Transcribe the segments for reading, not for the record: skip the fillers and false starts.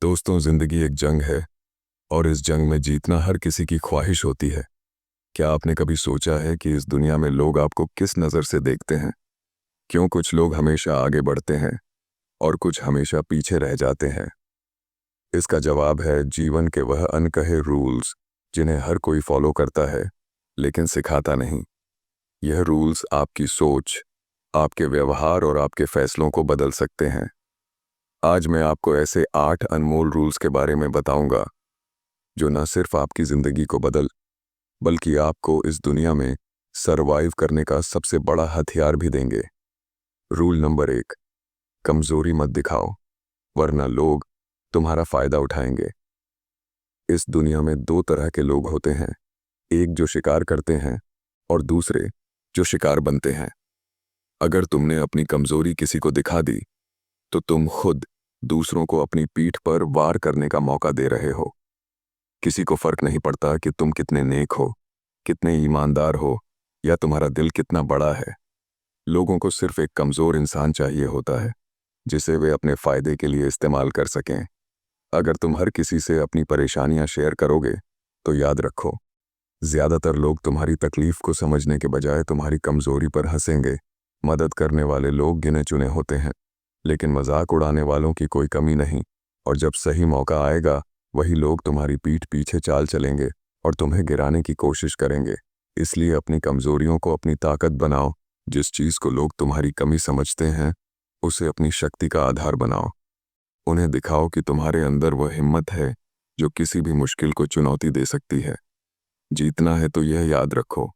दोस्तों, जिंदगी एक जंग है और इस जंग में जीतना हर किसी की ख्वाहिश होती है। क्या आपने कभी सोचा है कि इस दुनिया में लोग आपको किस नज़र से देखते हैं? क्यों कुछ लोग हमेशा आगे बढ़ते हैं और कुछ हमेशा पीछे रह जाते हैं? इसका जवाब है जीवन के वह अनकहे रूल्स जिन्हें हर कोई फॉलो करता है लेकिन सिखाता नहीं। यह रूल्स आपकी सोच, आपके व्यवहार और आपके फैसलों को बदल सकते हैं। आज मैं आपको ऐसे 8 अनमोल रूल्स के बारे में बताऊंगा जो न सिर्फ आपकी ज़िंदगी को बल्कि आपको इस दुनिया में सरवाइव करने का सबसे बड़ा हथियार भी देंगे। रूल नंबर 1, कमज़ोरी मत दिखाओ, वरना लोग तुम्हारा फ़ायदा उठाएंगे। इस दुनिया में दो तरह के लोग होते हैं, एक जो शिकार करते हैं और दूसरे जो शिकार बनते हैं। अगर तुमने अपनी कमज़ोरी किसी को दिखा दी, तो तुम खुद दूसरों को अपनी पीठ पर वार करने का मौका दे रहे हो। किसी को फर्क नहीं पड़ता कि तुम कितने नेक हो, कितने ईमानदार हो या तुम्हारा दिल कितना बड़ा है। लोगों को सिर्फ एक कमज़ोर इंसान चाहिए होता है जिसे वे अपने फ़ायदे के लिए इस्तेमाल कर सकें। अगर तुम हर किसी से अपनी परेशानियां शेयर करोगे तो याद रखो, ज़्यादातर लोग तुम्हारी तकलीफ़ को समझने के बजाय तुम्हारी कमज़ोरी पर हंसेंगे। मदद करने वाले लोग गिने चुने होते हैं, लेकिन मजाक उड़ाने वालों की कोई कमी नहीं। और जब सही मौका आएगा, वही लोग तुम्हारी पीठ पीछे चाल चलेंगे और तुम्हें गिराने की कोशिश करेंगे। इसलिए अपनी कमज़ोरियों को अपनी ताकत बनाओ। जिस चीज़ को लोग तुम्हारी कमी समझते हैं, उसे अपनी शक्ति का आधार बनाओ। उन्हें दिखाओ कि तुम्हारे अंदर वह हिम्मत है जो किसी भी मुश्किल को चुनौती दे सकती है। जीतना है तो यह याद रखो,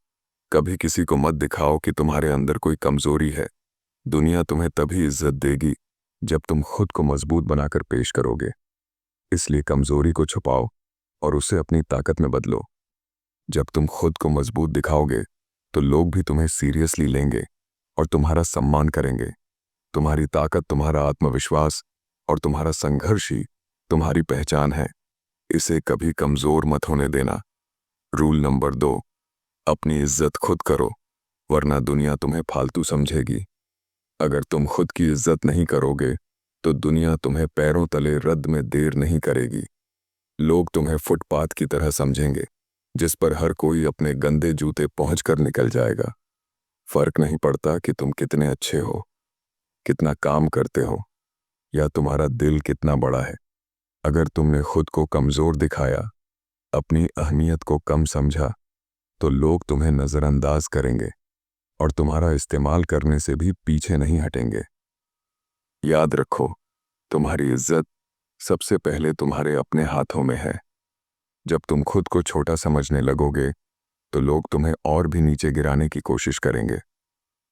कभी किसी को मत दिखाओ कि तुम्हारे अंदर कोई कमज़ोरी है। दुनिया तुम्हें तभी इज्जत देगी जब तुम खुद को मजबूत बनाकर पेश करोगे। इसलिए कमज़ोरी को छुपाओ और उसे अपनी ताकत में बदलो। जब तुम खुद को मजबूत दिखाओगे तो लोग भी तुम्हें सीरियसली लेंगे और तुम्हारा सम्मान करेंगे। तुम्हारी ताकत, तुम्हारा आत्मविश्वास और तुम्हारा संघर्ष ही तुम्हारी पहचान है। इसे कभी कमज़ोर मत होने देना। रूल नंबर 2, अपनी इज्जत खुद करो, वरना दुनिया तुम्हें फालतू समझेगी। अगर तुम खुद की इज्जत नहीं करोगे तो दुनिया तुम्हें पैरों तले रद्द में देर नहीं करेगी। लोग तुम्हें फुटपाथ की तरह समझेंगे जिस पर हर कोई अपने गंदे जूते पहुंचकर निकल जाएगा। फर्क नहीं पड़ता कि तुम कितने अच्छे हो, कितना काम करते हो या तुम्हारा दिल कितना बड़ा है। अगर तुमने खुद को कमज़ोर दिखाया, अपनी अहमियत को कम समझा, तो लोग तुम्हें नज़रअंदाज करेंगे और तुम्हारा इस्तेमाल करने से भी पीछे नहीं हटेंगे। याद रखो, तुम्हारी इज्जत सबसे पहले तुम्हारे अपने हाथों में है। जब तुम खुद को छोटा समझने लगोगे तो लोग तुम्हें और भी नीचे गिराने की कोशिश करेंगे।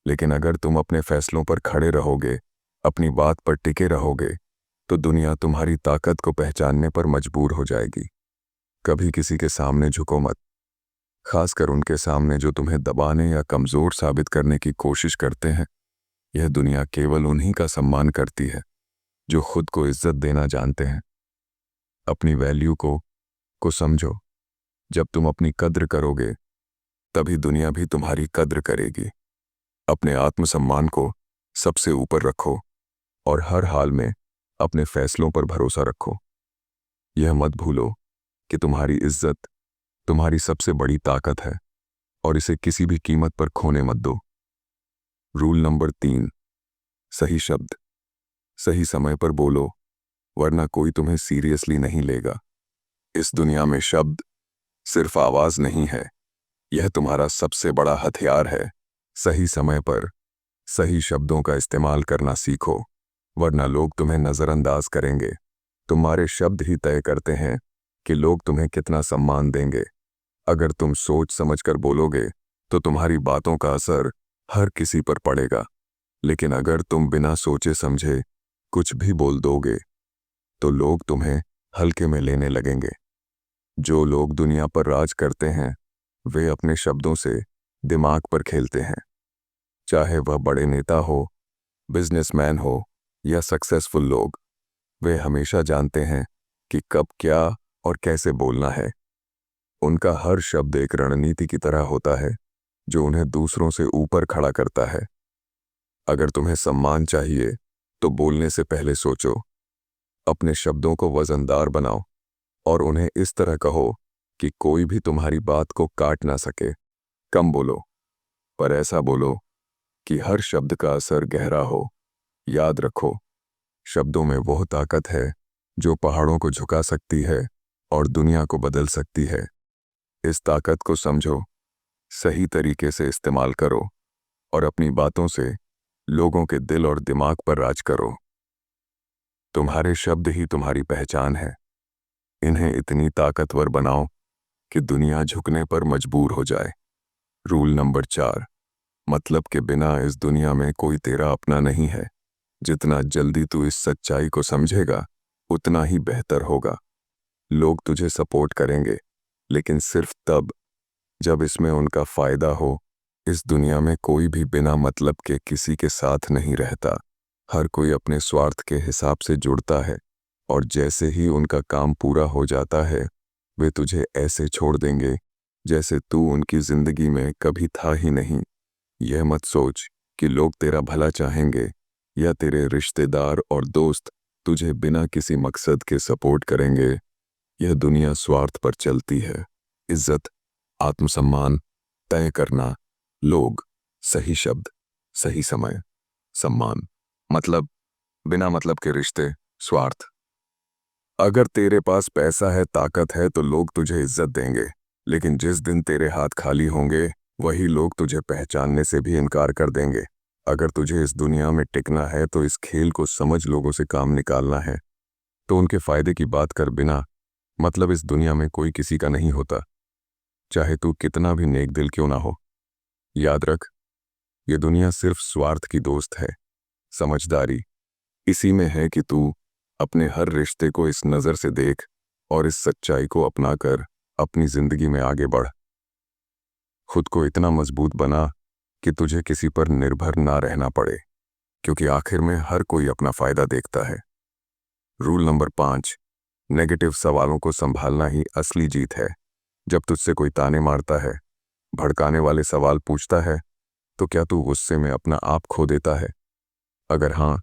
लेकिन अगर तुम अपने फैसलों पर खड़े रहोगे, अपनी बात पर टिके रहोगे, तो दुनिया तुम्हारी ताकत को पहचानने पर मजबूर हो जाएगी। कभी किसी के सामने झुको मत, खासकर उनके सामने जो तुम्हें दबाने या कमज़ोर साबित करने की कोशिश करते हैं। यह दुनिया केवल उन्हीं का सम्मान करती है जो खुद को इज्जत देना जानते हैं। अपनी वैल्यू को समझो। जब तुम अपनी कद्र करोगे, तभी दुनिया भी तुम्हारी कद्र करेगी। अपने आत्मसम्मान को सबसे ऊपर रखो और हर हाल में अपने फैसलों पर भरोसा रखो। यह मत भूलो कि तुम्हारी इज्जत तुम्हारी सबसे बड़ी ताकत है और इसे किसी भी कीमत पर खोने मत दो। रूल नंबर 3, सही शब्द सही समय पर बोलो, वरना कोई तुम्हें सीरियसली नहीं लेगा। इस दुनिया में शब्द सिर्फ आवाज़ नहीं है, यह तुम्हारा सबसे बड़ा हथियार है। सही समय पर सही शब्दों का इस्तेमाल करना सीखो, वरना लोग तुम्हें नज़रअंदाज करेंगे। तुम्हारे शब्द ही तय करते हैं कि लोग तुम्हें कितना सम्मान देंगे। अगर तुम सोच समझकर बोलोगे तो तुम्हारी बातों का असर हर किसी पर पड़ेगा। लेकिन अगर तुम बिना सोचे समझे कुछ भी बोल दोगे तो लोग तुम्हें हल्के में लेने लगेंगे। जो लोग दुनिया पर राज करते हैं, वे अपने शब्दों से दिमाग पर खेलते हैं। चाहे वह बड़े नेता हो, बिजनेसमैन हो या सक्सेसफुल लोग, वे हमेशा जानते हैं कि कब क्या और कैसे बोलना है। उनका हर शब्द एक रणनीति की तरह होता है जो उन्हें दूसरों से ऊपर खड़ा करता है। अगर तुम्हें सम्मान चाहिए तो बोलने से पहले सोचो, अपने शब्दों को वजनदार बनाओ और उन्हें इस तरह कहो कि कोई भी तुम्हारी बात को काट ना सके। कम बोलो, पर ऐसा बोलो कि हर शब्द का असर गहरा हो। याद रखो, शब्दों में वो ताकत है जो पहाड़ों को झुका सकती है और दुनिया को बदल सकती है। इस ताकत को समझो, सही तरीके से इस्तेमाल करो और अपनी बातों से लोगों के दिल और दिमाग पर राज करो। तुम्हारे शब्द ही तुम्हारी पहचान है। इन्हें इतनी ताकतवर बनाओ कि दुनिया झुकने पर मजबूर हो जाए। रूल नंबर 4, मतलब के बिना इस दुनिया में कोई तेरा अपना नहीं है। जितना जल्दी तू इस सच्चाई को समझेगा, उतना ही बेहतर होगा। लोग तुझे सपोर्ट करेंगे, लेकिन सिर्फ तब जब इसमें उनका फायदा हो। इस दुनिया में कोई भी बिना मतलब के किसी के साथ नहीं रहता। हर कोई अपने स्वार्थ के हिसाब से जुड़ता है, और जैसे ही उनका काम पूरा हो जाता है, वे तुझे ऐसे छोड़ देंगे जैसे तू उनकी जिंदगी में कभी था ही नहीं। यह मत सोच कि लोग तेरा भला चाहेंगे या तेरे रिश्तेदार और दोस्त तुझे बिना किसी मकसद के सपोर्ट करेंगे। यह दुनिया स्वार्थ पर चलती है। इज्जत, आत्मसम्मान, तय करना, लोग, सही शब्द, सही समय, सम्मान, मतलब बिना मतलब के रिश्ते, स्वार्थ। अगर तेरे पास पैसा है, ताकत है, तो लोग तुझे इज्जत देंगे, लेकिन जिस दिन तेरे हाथ खाली होंगे, वही लोग तुझे पहचानने से भी इनकार कर देंगे। अगर तुझे इस दुनिया में टिकना है तो इस खेल को समझ, लोगों से काम निकालना है तो उनके फायदे की बात कर। बिना मतलब इस दुनिया में कोई किसी का नहीं होता, चाहे तू कितना भी नेक दिल क्यों ना हो। याद रख, ये दुनिया सिर्फ स्वार्थ की दोस्त है। समझदारी इसी में है कि तू अपने हर रिश्ते को इस नज़र से देख और इस सच्चाई को अपनाकर अपनी जिंदगी में आगे बढ़। खुद को इतना मजबूत बना कि तुझे किसी पर निर्भर ना रहना पड़े, क्योंकि आखिर में हर कोई अपना फायदा देखता है। रूल नंबर 5, नेगेटिव सवालों को संभालना ही असली जीत है। जब तुझसे कोई ताने मारता है, भड़काने वाले सवाल पूछता है, तो क्या तू गुस्से में अपना आप खो देता है? अगर हाँ,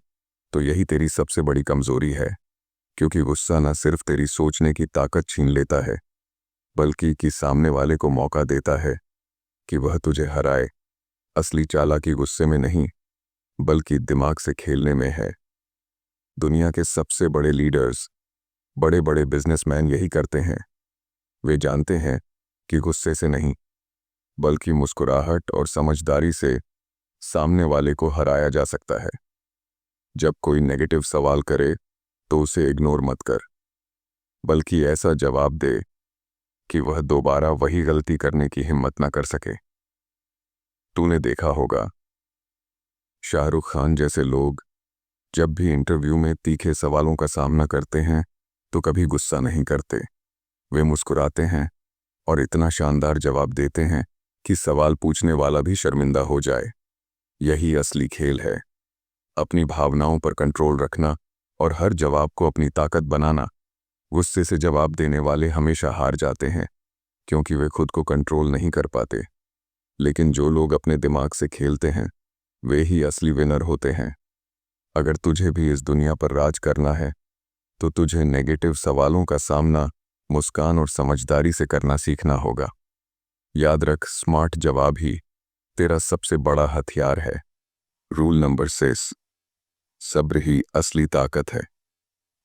तो यही तेरी सबसे बड़ी कमजोरी है, क्योंकि गुस्सा न सिर्फ तेरी सोचने की ताकत छीन लेता है, बल्कि कि सामने वाले को मौका देता है कि वह तुझे हराए। असली चालाकी गुस्से में नहीं, बल्कि दिमाग से खेलने में है। दुनिया के सबसे बड़े लीडर्स, बड़े बड़े बिजनेसमैन यही करते हैं। वे जानते हैं कि गुस्से से नहीं, बल्कि मुस्कुराहट और समझदारी से सामने वाले को हराया जा सकता है। जब कोई नेगेटिव सवाल करे, तो उसे इग्नोर मत कर, बल्कि ऐसा जवाब दे कि वह दोबारा वही गलती करने की हिम्मत ना कर सके। तूने देखा होगा, शाहरुख खान जैसे लोग जब भी इंटरव्यू में तीखे सवालों का सामना करते हैं, तो कभी गुस्सा नहीं करते। वे मुस्कुराते हैं और इतना शानदार जवाब देते हैं कि सवाल पूछने वाला भी शर्मिंदा हो जाए। यही असली खेल है, अपनी भावनाओं पर कंट्रोल रखना और हर जवाब को अपनी ताकत बनाना। गुस्से से जवाब देने वाले हमेशा हार जाते हैं, क्योंकि वे खुद को कंट्रोल नहीं कर पाते। लेकिन जो लोग अपने दिमाग से खेलते हैं, वे ही असली विनर होते हैं। अगर तुझे भी इस दुनिया पर राज करना है, तो तुझे नेगेटिव सवालों का सामना मुस्कान और समझदारी से करना सीखना होगा। याद रख, स्मार्ट जवाब ही तेरा सबसे बड़ा हथियार है। रूल नंबर 6, सब्र ही असली ताकत है।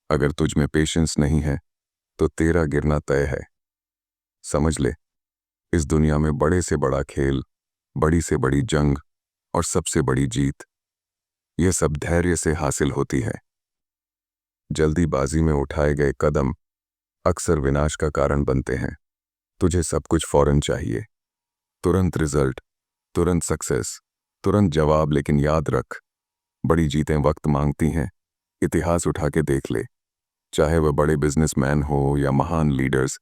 अगर तुझ में पेशेंस नहीं है, तो तेरा गिरना तय है। समझ ले, इस दुनिया में बड़े से बड़ा खेल, बड़ी से बड़ी जंग और सबसे बड़ी जीत, यह सब धैर्य से हासिल होती है। जल्दीबाजी में उठाए गए कदम अक्सर विनाश का कारण बनते हैं। तुझे सब कुछ फौरन चाहिए, तुरंत रिजल्ट, तुरंत सक्सेस, तुरंत जवाब, लेकिन याद रख, बड़ी जीतें वक्त मांगती हैं। इतिहास उठा के देख ले, चाहे वह बड़े बिजनेसमैन हो या महान लीडर्स,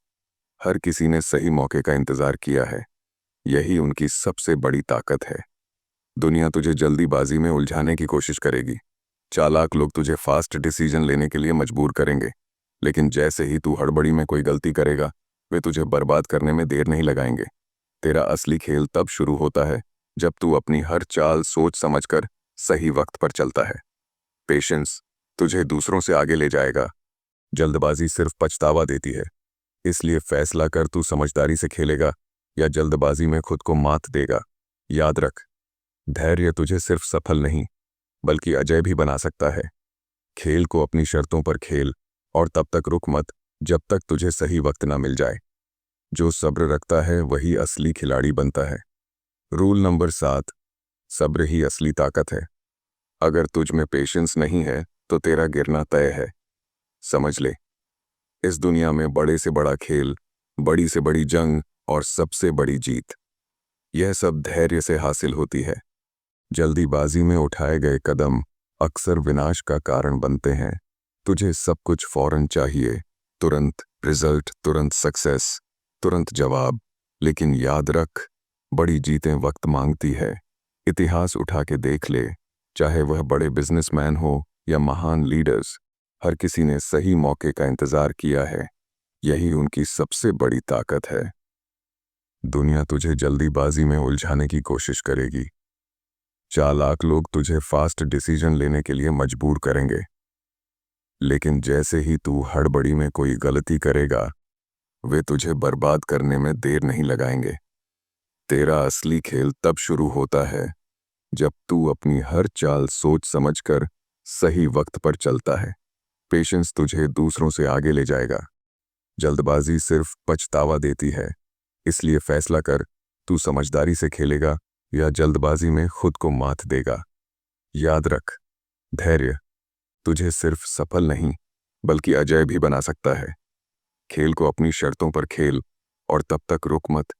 हर किसी ने सही मौके का इंतजार किया है। यही उनकी सबसे बड़ी ताकत है। दुनिया तुझे जल्दीबाजी में उलझाने की कोशिश करेगी। चालाक लोग तुझे फास्ट डिसीजन लेने के लिए मजबूर करेंगे, लेकिन जैसे ही तू हड़बड़ी में कोई गलती करेगा, वे तुझे बर्बाद करने में देर नहीं लगाएंगे। तेरा असली खेल तब शुरू होता है जब तू अपनी हर चाल सोच समझकर सही वक्त पर चलता है। पेशेंस तुझे दूसरों से आगे ले जाएगा, जल्दबाजी सिर्फ पछतावा देती है। इसलिए फैसला कर, तू समझदारी से खेलेगा या जल्दबाजी में खुद को मात देगा। याद रख, धैर्य तुझे सिर्फ सफल नहीं बल्कि अजय भी बना सकता है। खेल को अपनी शर्तों पर खेल और तब तक रुक मत जब तक तुझे सही वक्त ना मिल जाए। जो सब्र रखता है वही असली खिलाड़ी बनता है। रूल नंबर 7, सब्र ही असली ताकत है। अगर तुझ में पेशेंस नहीं है तो तेरा गिरना तय है। समझ ले, इस दुनिया में बड़े से बड़ा खेल, बड़ी से बड़ी जंग और सबसे बड़ी जीत, यह सब धैर्य से हासिल होती है। जल्दीबाजी में उठाए गए कदम अक्सर विनाश का कारण बनते हैं। तुझे सब कुछ फौरन चाहिए, तुरंत रिजल्ट, तुरंत सक्सेस, तुरंत जवाब। लेकिन याद रख, बड़ी जीतें वक्त मांगती है। इतिहास उठा के देख ले, चाहे वह बड़े बिजनेसमैन हो या महान लीडर्स, हर किसी ने सही मौके का इंतजार किया है। यही उनकी सबसे बड़ी ताकत है। दुनिया तुझे जल्दीबाजी में उलझाने की कोशिश करेगी। चालाक लोग तुझे फास्ट डिसीजन लेने के लिए मजबूर करेंगे, लेकिन जैसे ही तू हड़बड़ी में कोई गलती करेगा, वे तुझे बर्बाद करने में देर नहीं लगाएंगे। तेरा असली खेल तब शुरू होता है जब तू अपनी हर चाल सोच समझकर सही वक्त पर चलता है। पेशेंस तुझे दूसरों से आगे ले जाएगा। जल्दबाजी सिर्फ पछतावा देती है। इसलिए फैसला कर, तू समझदारी से खेलेगा या जल्दबाजी में खुद को मात देगा। याद रख, धैर्य तुझे सिर्फ सफल नहीं बल्कि अजय भी बना सकता है। खेल को अपनी शर्तों पर खेल और तब तक रुक मत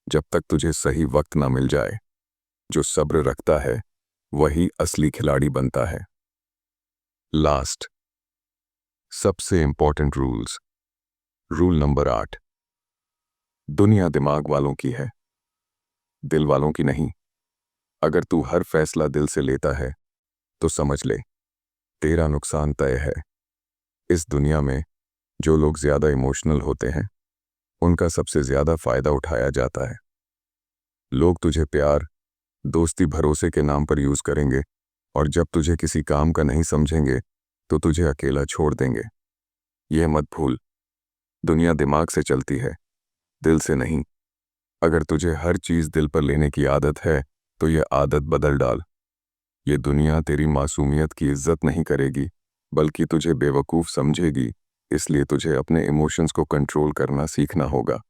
जब तक तुझे सही वक्त ना मिल जाए। जो सब्र रखता है वही असली खिलाड़ी बनता है। लास्ट, सबसे इंपॉर्टेंट रूल्स। रूल नंबर 8, दुनिया दिमाग वालों की है, दिल वालों की नहीं। अगर तू हर फैसला दिल से लेता है तो समझ ले, तेरा नुकसान तय है। इस दुनिया में जो लोग ज्यादा इमोशनल होते हैं उनका सबसे ज्यादा फायदा उठाया जाता है। लोग तुझे प्यार, दोस्ती, भरोसे के नाम पर यूज करेंगे और जब तुझे किसी काम का नहीं समझेंगे तो तुझे अकेला छोड़ देंगे। यह मत भूल, दुनिया दिमाग से चलती है, दिल से नहीं। अगर तुझे हर चीज दिल पर लेने की आदत है तो यह आदत बदल डाल। ये दुनिया तेरी मासूमियत की इज्जत नहीं करेगी बल्कि तुझे बेवकूफ़ समझेगी। इसलिए तुझे अपने इमोशंस को कंट्रोल करना सीखना होगा।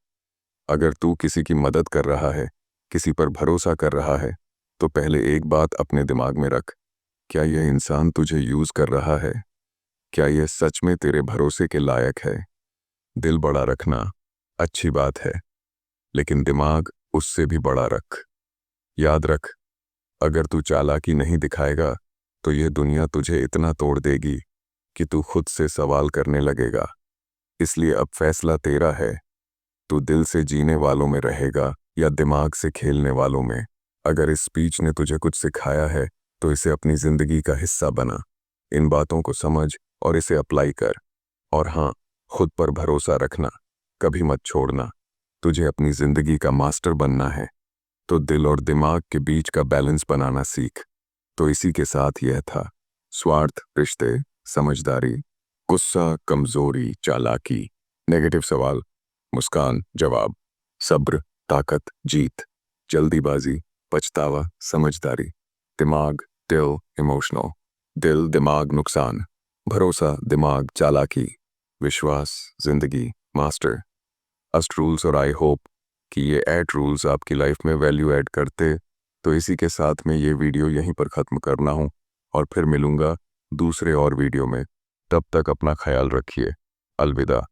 अगर तू किसी की मदद कर रहा है, किसी पर भरोसा कर रहा है, तो पहले एक बात अपने दिमाग में रख, क्या यह इंसान तुझे यूज कर रहा है? क्या यह सच में तेरे भरोसे के लायक है? दिल बड़ा रखना अच्छी बात है, लेकिन दिमाग उससे भी बड़ा रख। याद रख, अगर तू चालाकी नहीं दिखाएगा तो यह दुनिया तुझे इतना तोड़ देगी कि तू खुद से सवाल करने लगेगा। इसलिए अब फैसला तेरा है, तू दिल से जीने वालों में रहेगा या दिमाग से खेलने वालों में। अगर इस स्पीच ने तुझे कुछ सिखाया है तो इसे अपनी जिंदगी का हिस्सा बना। इन बातों को समझ और इसे अप्लाई कर। और हाँ, खुद पर भरोसा रखना, कभी मत छोड़ना। तुझे अपनी जिंदगी का मास्टर बनना है तो दिल और दिमाग के बीच का बैलेंस बनाना सीख। तो इसी के साथ यह था स्वार्थ, रिश्ते, समझदारी, गुस्सा, कमजोरी, चालाकी, नेगेटिव सवाल, मुस्कान, जवाब, सब्र, ताकत, जीत, जल्दीबाजी, पछतावा, समझदारी, दिमाग, दिल, इमोशनल, दिल, दिमाग, नुकसान, भरोसा, दिमाग, चालाकी, विश्वास, जिंदगी, मास्टर। 8 रूल्स और आई होप कि ये 8 रूल्स आपकी लाइफ में वैल्यू ऐड करते। तो इसी के साथ मैं ये वीडियो यहीं पर ख़त्म करना हूँ और फिर मिलूँगा दूसरे और वीडियो में। तब तक अपना ख्याल रखिए। अलविदा।